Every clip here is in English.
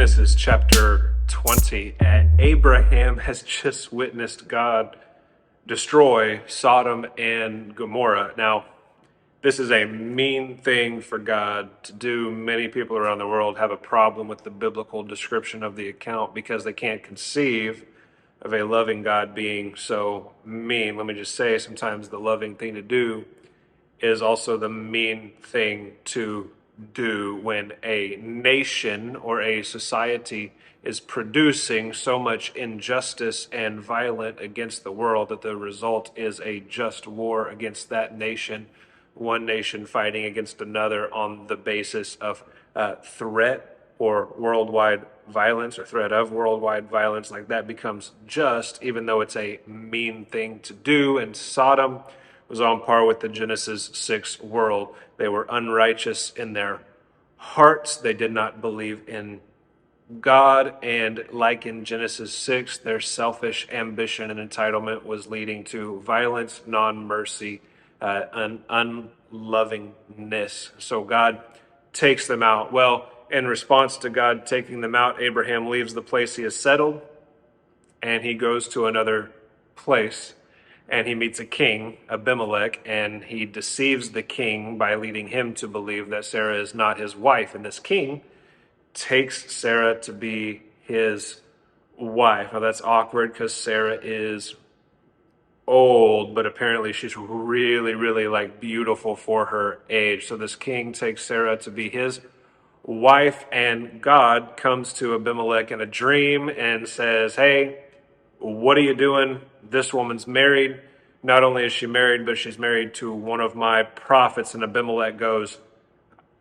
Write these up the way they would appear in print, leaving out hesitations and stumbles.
Genesis chapter 20. Abraham has just witnessed God destroy Sodom and Gomorrah. Now, this is a mean thing for God to do. Many people around the world have a problem with the biblical description of the account because they can't conceive of a loving God being so mean. Let me just say, sometimes the loving thing to do is also the mean thing to do when a nation or a society is producing so much injustice and violence against the world that the result is a just war against that nation, one nation fighting against another on the basis of threat or worldwide violence or threat of worldwide violence. Like that becomes just, even though it's a mean thing to do. And Sodom was on par with the Genesis 6 world. They were unrighteous in their hearts. They did not believe in God. And like in Genesis 6, their selfish ambition and entitlement was leading to violence, non-mercy, unlovingness. So God takes them out. Well, in response to God taking them out, Abraham leaves the place he has settled and he goes to another place. And he meets a king, Abimelech, and he deceives the king by leading him to believe that Sarah is not his wife. And this king takes Sarah to be his wife. Now that's awkward because Sarah is old, but apparently she's really, really like beautiful for her age. So this king takes Sarah to be his wife, and God comes to Abimelech in a dream and says, "Hey, what are you doing? This woman's married. Not only is she married, but she's married to one of my prophets." And Abimelech goes,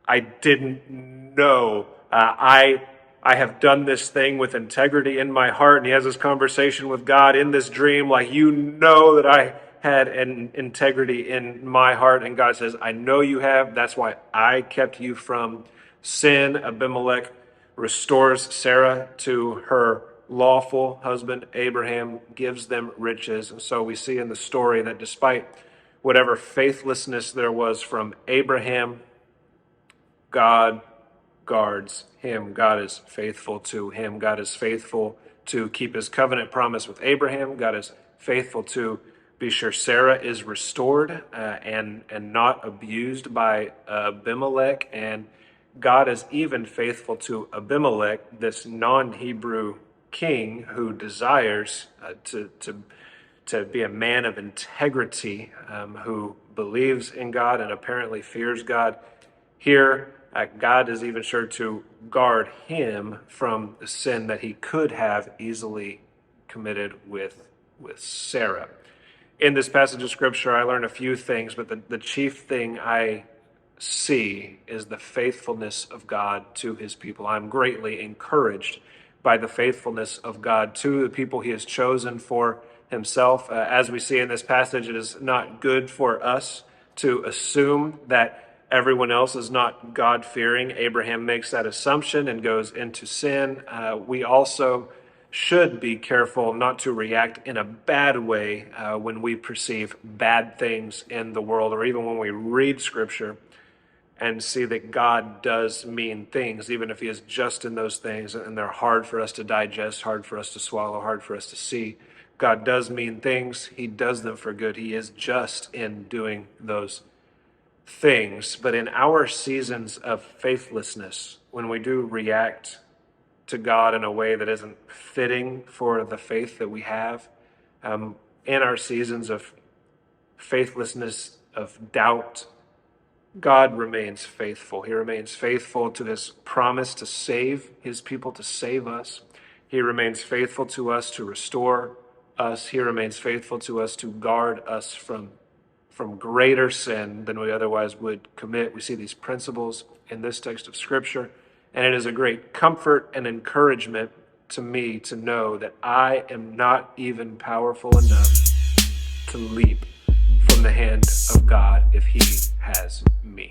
"I didn't know. I have done this thing with integrity in my heart." And he has this conversation with God in this dream, like, "You know that I had an integrity in my heart." And God says, "I know you have. That's why I kept you from sin." Abimelech restores Sarah to her lawful husband. Abraham gives them riches. And so we see in the story that despite whatever faithlessness there was from Abraham, God guards him. God is faithful to him. God is faithful to keep his covenant promise with Abraham. God is faithful to be sure Sarah is restored and not abused by Abimelech. And God is even faithful to Abimelech, this non-Hebrew king who desires to be a man of integrity, who believes in God and apparently fears God. Here, God is even sure to guard him from the sin that he could have easily committed with Sarah. In this passage of Scripture, I learned a few things, but the chief thing I see is the faithfulness of God to his people. I'm greatly encouraged by the faithfulness of God to the people he has chosen for himself. As we see in this passage, it is not good for us to assume that everyone else is not God-fearing. Abraham makes that assumption and goes into sin. We also should be careful not to react in a bad way when we perceive bad things in the world, or even when we read Scripture and see that God does mean things, even if he is just in those things, and they're hard for us to digest, hard for us to swallow, hard for us to see. God does mean things. He does them for good. He is just in doing those things. But in our seasons of faithlessness, when we do react to God in a way that isn't fitting for the faith that we have, in our seasons of faithlessness, of doubt, God remains faithful. He remains faithful to his promise to save his people, to save us. He remains faithful to us to restore us. He remains faithful to us to guard us from greater sin than we otherwise would commit. We see these principles in this text of Scripture, and it is a great comfort and encouragement to me to know that I am not even powerful enough to leap from the hand of God if he has me.